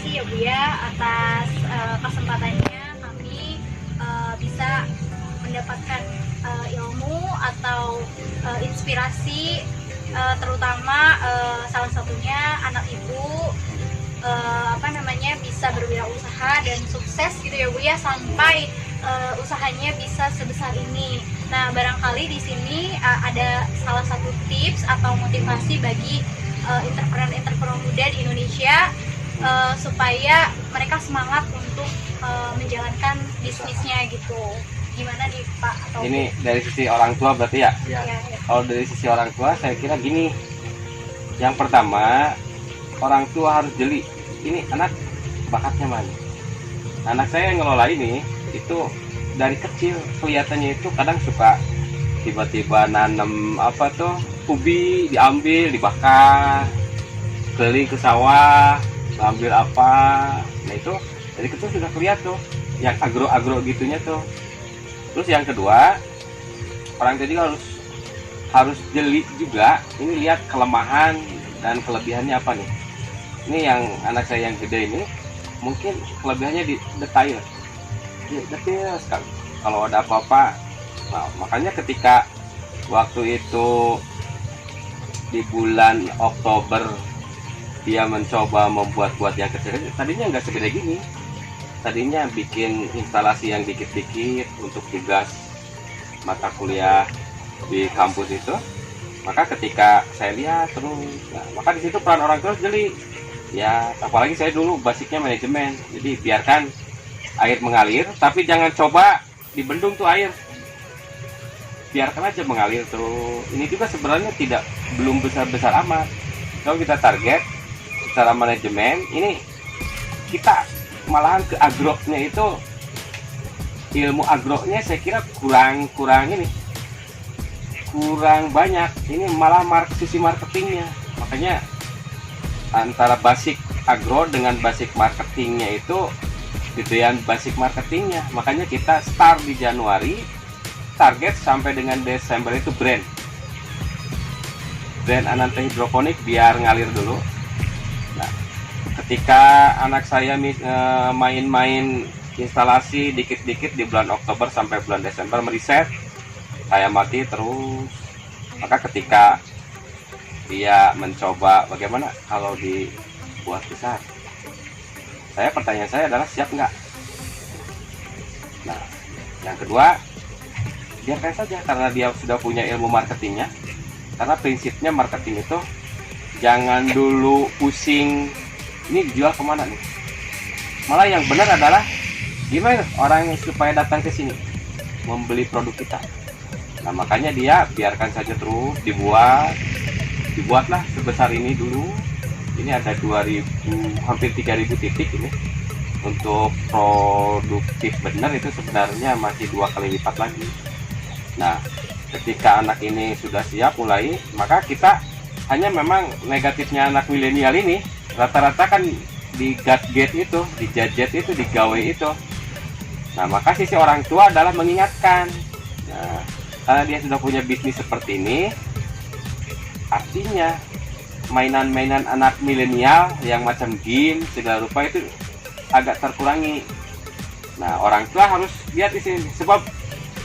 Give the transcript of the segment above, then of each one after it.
kasih ya Bu ya atas kesempatannya kami bisa mendapatkan ilmu atau inspirasi, terutama salah satunya anak ibu bisa berwirausaha dan sukses gitu ya Bu ya, sampai usahanya bisa sebesar ini. Nah, barangkali di sini ada salah satu tips atau motivasi bagi entrepreneur muda di Indonesia supaya mereka semangat untuk menjalankan bisnisnya gitu. Gimana nih Pak? Atau ini dari sisi orang tua berarti ya? ya. Kalau dari sisi orang tua saya kira gini, yang pertama orang tua harus jeli, ini anak bakatnya mana. Anak saya yang ngelola ini itu dari kecil kelihatannya itu kadang suka tiba-tiba nanam ubi, diambil dibakar, keliling ke sawah ngambil apa. Nah itu dari kecil sudah kelihatan tuh yang agro gitunya tuh. Terus yang kedua, orang tua juga harus jeli juga, ini lihat kelemahan dan kelebihannya apa nih. Ini yang anak saya yang gede ini mungkin kelebihannya di detail sekali. Kalau ada apa-apa, nah, makanya ketika waktu itu di bulan Oktober dia mencoba membuat yang kecil, tadinya nggak segede gini, tadinya bikin instalasi yang dikit-dikit untuk tugas mata kuliah di kampus itu. Maka ketika saya lihat terus, nah, maka di situ peran orang tua jeli ya, apalagi saya dulu basicnya manajemen, jadi biarkan air mengalir, tapi jangan coba dibendung tuh air, biarkan aja mengalir terus. Ini juga sebenarnya belum besar-besar amat. Kalau kita target secara manajemen, ini kita malahan ke agronya itu, ilmu agronya saya kira kurang banyak. Ini malah sisi marketingnya. Makanya antara basic agro dengan basic marketingnya itu gedean basic marketingnya. Makanya kita start di Januari, target sampai dengan Desember itu brand Ananta hidroponik biar ngalir dulu. Nah, ketika anak saya main-main instalasi dikit-dikit di bulan Oktober sampai bulan Desember meriset, saya mati terus. Maka ketika dia mencoba bagaimana kalau dibuat besar, pertanyaan saya adalah siap nggak? Nah, yang kedua, biarkan saja karena dia sudah punya ilmu marketingnya. Karena prinsipnya marketing itu jangan dulu pusing ini dijual kemana nih. Malah yang benar adalah gimana orang supaya datang ke sini membeli produk kita. Nah, makanya dia biarkan saja terus dibuatlah sebesar ini dulu. Ini ada 2000, hampir 3000 titik ini. Untuk produktif benar itu sebenarnya masih 2 kali lipat lagi. Nah, ketika anak ini sudah siap mulai, maka kita hanya memang negatifnya anak milenial ini rata-rata kan di gadget itu, di gadget itu, di gawe itu. Nah, maka sisi orang tua adalah mengingatkan. Nah, karena dia sudah punya bisnis seperti ini, artinya mainan-mainan anak milenial yang macam game segala rupa itu agak terkurangi. Nah, orang tua harus lihat di sini, sebab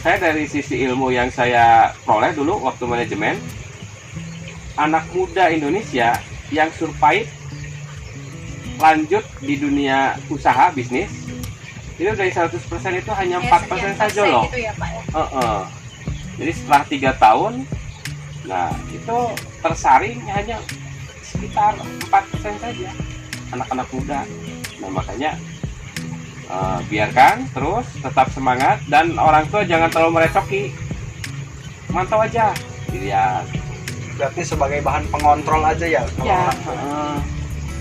saya dari sisi ilmu yang saya peroleh dulu waktu manajemen, anak muda Indonesia yang survive lanjut di dunia usaha bisnis itu dari 100% itu hanya 4% saja loh. Gitu ya, Pak, ya? Jadi setelah 3 tahun, nah itu tersaring hanya sekitar 4% saja anak-anak muda. Nah, makanya biarkan terus, tetap semangat, dan orang tua jangan terlalu merecoki, mantau aja dilihat. Berarti sebagai bahan pengontrol aja ya? Ya,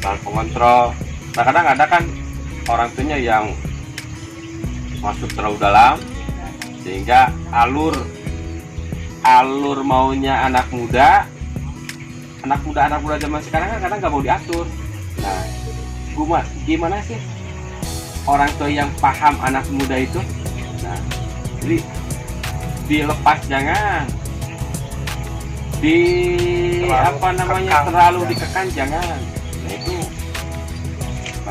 bahan pengontrol. Nah, kadang ada kan orang tuanya yang masuk terlalu dalam sehingga alur maunya anak muda zaman sekarang kan kadang nggak mau diatur. Nah, gimana sih orang tua yang paham anak muda itu? Nah, jadi dilepas, jangan terlalu dikekang, jangan. Nah, itu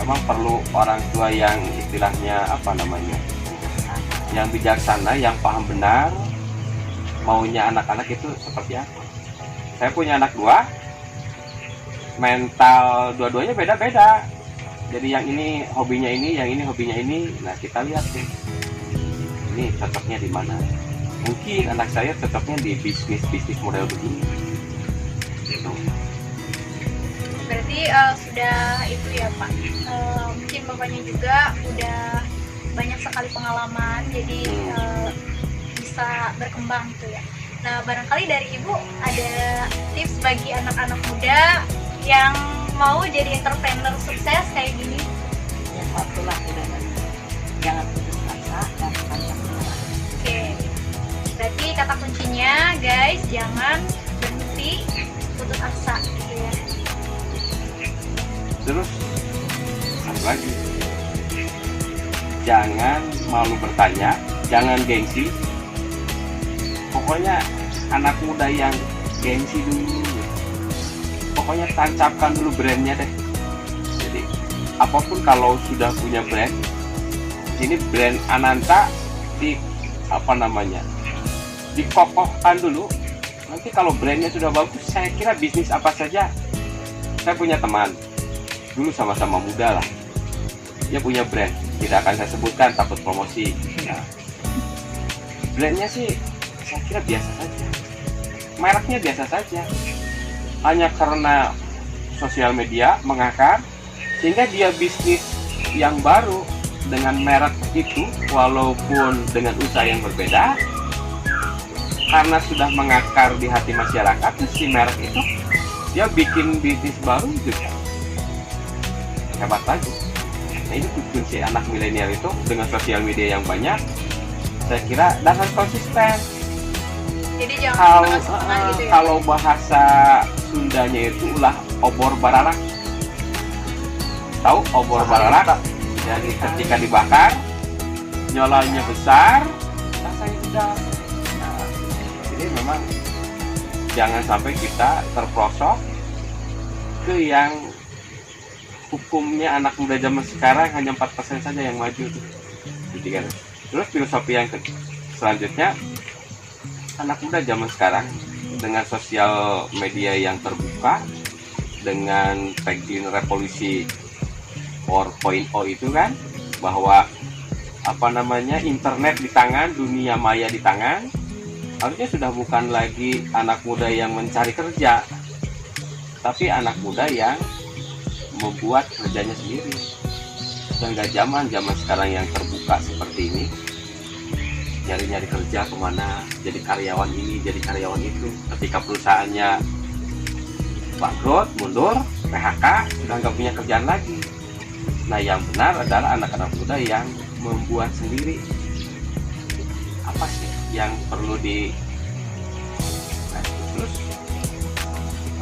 memang perlu orang tua yang istilahnya apa namanya, yang bijaksana, yang paham benar maunya anak-anak itu seperti apa. Saya punya anak dua, mental dua-duanya beda-beda. Jadi yang ini hobinya ini, yang ini hobinya ini. Nah kita lihat nih, ini cocoknya di mana. Mungkin anak saya cocoknya di bisnis model begini. Gitu. Berarti sudah itu ya Pak. Mungkin bapaknya juga udah banyak sekali pengalaman, jadi bisa berkembang gitu ya. Nah barangkali dari Ibu ada tips bagi anak-anak muda yang mau jadi entrepreneur sukses kayak gini? Ya satulah tidak, jangan putus asa dan pantang menyerah. Oke, berarti kata kuncinya guys, jangan berhenti putus asa gitu ya. Terus satu lagi, jangan malu bertanya, jangan gengsi. Pokoknya anak muda yang gengsi dulu. Pokoknya tancapkan dulu brandnya deh. Jadi apapun kalau sudah punya brand, ini brand Ananta di apa namanya, dikokohkan dulu. Nanti kalau brandnya sudah bagus, saya kira bisnis apa saja. Saya punya teman dulu sama-sama muda lah, dia punya brand, tidak akan saya sebutkan takut promosi. Nah, brandnya sih saya kira biasa saja, mereknya biasa saja, hanya karena sosial media mengakar sehingga dia bisnis yang baru dengan merek itu, walaupun dengan usaha yang berbeda, karena sudah mengakar di hati masyarakat, si merek itu dia bikin bisnis baru juga hebat lagi. Nah ini kunci anak milenial itu dengan sosial media yang banyak, saya kira dan harus konsisten. Jadi jangan setengah-setengah gitu ya. Kalau bahasa Sundanya itu ulah obor bararak. Tahu obor bararak? Jadi ketika dibakar, nyalanya besar, rasanya sedap. Nah, jadi memang jangan sampai kita terprosok ke yang hukumnya anak muda zaman sekarang hanya 4% saja yang maju. Gitu kan. Terus filosofi yang selanjutnya, anak muda zaman sekarang dengan sosial media yang terbuka, dengan tagline revolusi 4.0 itu kan, bahwa apa namanya, internet di tangan, dunia maya di tangan, harusnya sudah bukan lagi anak muda yang mencari kerja, tapi anak muda yang membuat kerjanya sendiri. Dan gak zaman sekarang yang terbuka seperti ini, nyari-nyari kerja kemana, jadi karyawan ini, jadi karyawan itu. Ketika perusahaannya bangkrut, mundur, PHK, sudah nggak punya kerjaan lagi. Nah yang benar adalah anak-anak muda yang membuat sendiri. Apa sih yang perlu di... Nah, terus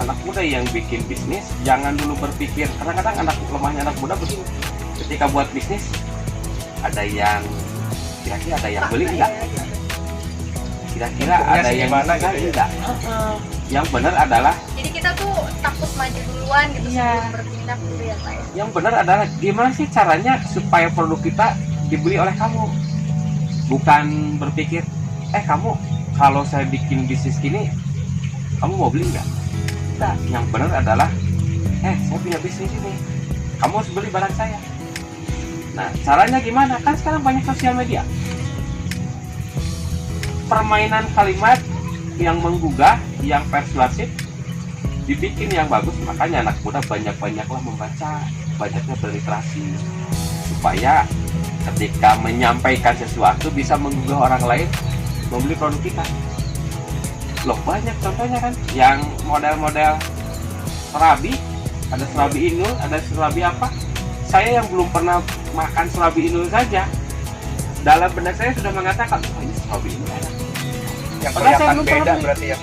anak muda yang bikin bisnis, jangan dulu berpikir, kadang-kadang lemahnya anak muda begini, ketika buat bisnis, ada yang kira-kira ada yang beli enggak? Kira-kira ada yang gimana bisa gitu ya? enggak? Yang benar adalah, Jadi kita tuh takut maju duluan gitu Iya. sebelum bertindak gitu ya Pak ya. yang benar adalah gimana sih caranya supaya produk kita dibeli oleh kamu? Bukan berpikir, kamu kalau saya bikin bisnis gini, kamu mau beli enggak? Enggak. Yang benar adalah, saya punya bisnis ini, kamu harus beli barang saya. Nah, caranya gimana? Kan sekarang banyak sosial media. Permainan kalimat yang menggugah, yang persuasif, dibikin yang bagus. Makanya anak muda banyak-banyaklah membaca, banyaknya berliterasi, supaya ketika menyampaikan sesuatu bisa menggugah orang lain membeli produk kita. Loh banyak contohnya kan, yang model-model serabi, ada serabi inul, ada serabi apa. Saya yang belum pernah makan serabi inul saja, dalam benak saya sudah mengatakan, ini serabi inul enak. Yang Padahal saya kelihatan belum beda pernah berarti ya.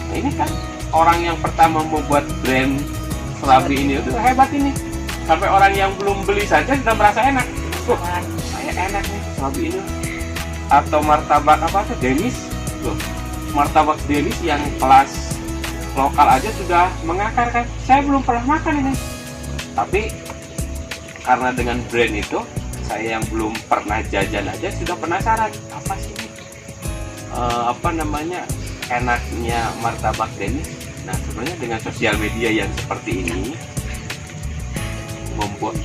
Nah ini kan orang yang pertama membuat brand serabi ini itu hebat ini. Sampai orang yang belum beli saja sudah merasa enak. Saya enak nih serabi ini. Atau martabak apa tuh, Denis. Loh, martabak Denis yang kelas lokal aja sudah mengakar kan. Saya belum pernah makan ini. Tapi karena dengan brand itu saya yang belum pernah jajan aja sudah penasaran apa sih ini? Apa namanya enaknya martabak Dennis. Nah sebenarnya dengan sosial media yang seperti ini membuat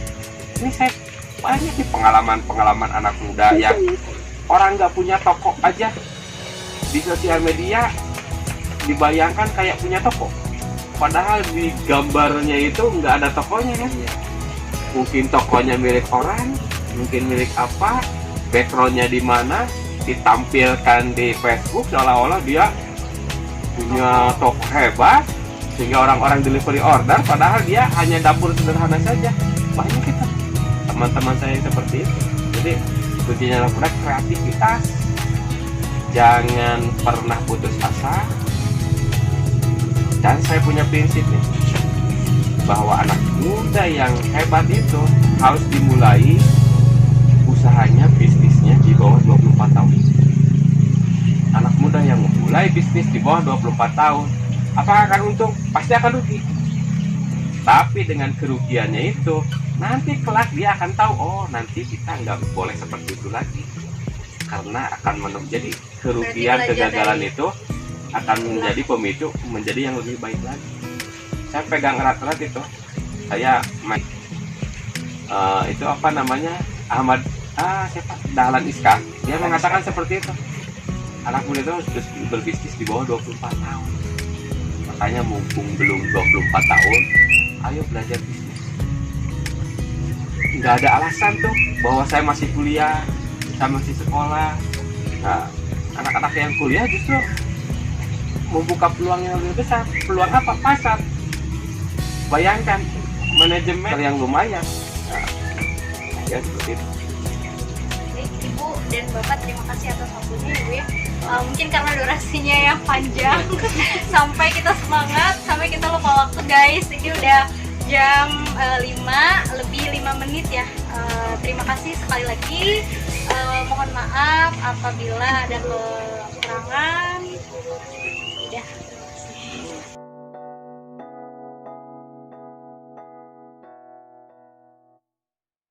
ini saya banyak nih pengalaman anak muda yang orang nggak punya toko aja di sosial media dibayangkan kayak punya toko, padahal di gambarnya itu nggak ada tokonya kan. Mungkin tokonya milik orang, mungkin milik apa, backgroundnya di mana, ditampilkan di Facebook seolah-olah dia punya toko hebat sehingga orang-orang delivery order, padahal dia hanya dapur sederhana saja. Banyak itu teman-teman saya yang seperti itu. Jadi kuncinya adalah kreativitas, jangan pernah putus asa. Dan saya punya prinsip nih, bahwa anak muda yang hebat itu harus dimulai usahanya, bisnisnya di bawah 24 tahun. Anak muda yang memulai bisnis di bawah 24 tahun, apakah akan untung? Pasti akan rugi. Tapi dengan kerugiannya itu, nanti kelak dia akan tahu, oh nanti kita nggak boleh seperti itu lagi. Karena akan jadi kerugian, kegagalan itu akan menjadi pemicu menjadi yang lebih baik lagi. Saya pegang erat-erat itu. Saya itu apa namanya, Ahmad siapa, Dahlan Iskan, dia mengatakan seperti itu. Anak muda itu harus berbisnis di bawah 24 tahun. Makanya mumpung belum 24 tahun, ayo belajar bisnis. Nggak ada alasan tuh bahwa saya masih kuliah, saya masih sekolah. Nah, anak-anak yang kuliah justru membuka peluang yang lebih besar. Peluang apa? Pasar. Bayangkan manajemen yang lumayan. Nah, ya seperti itu. Ibu dan Bapak terima kasih atas waktunya Ibu ya. Mungkin karena durasinya yang panjang sampai kita semangat, sampai kita lupa waktu guys. Ini udah jam 5 lebih 5 menit ya. Terima kasih sekali lagi. Mohon maaf apabila ada kekurangan. Udah.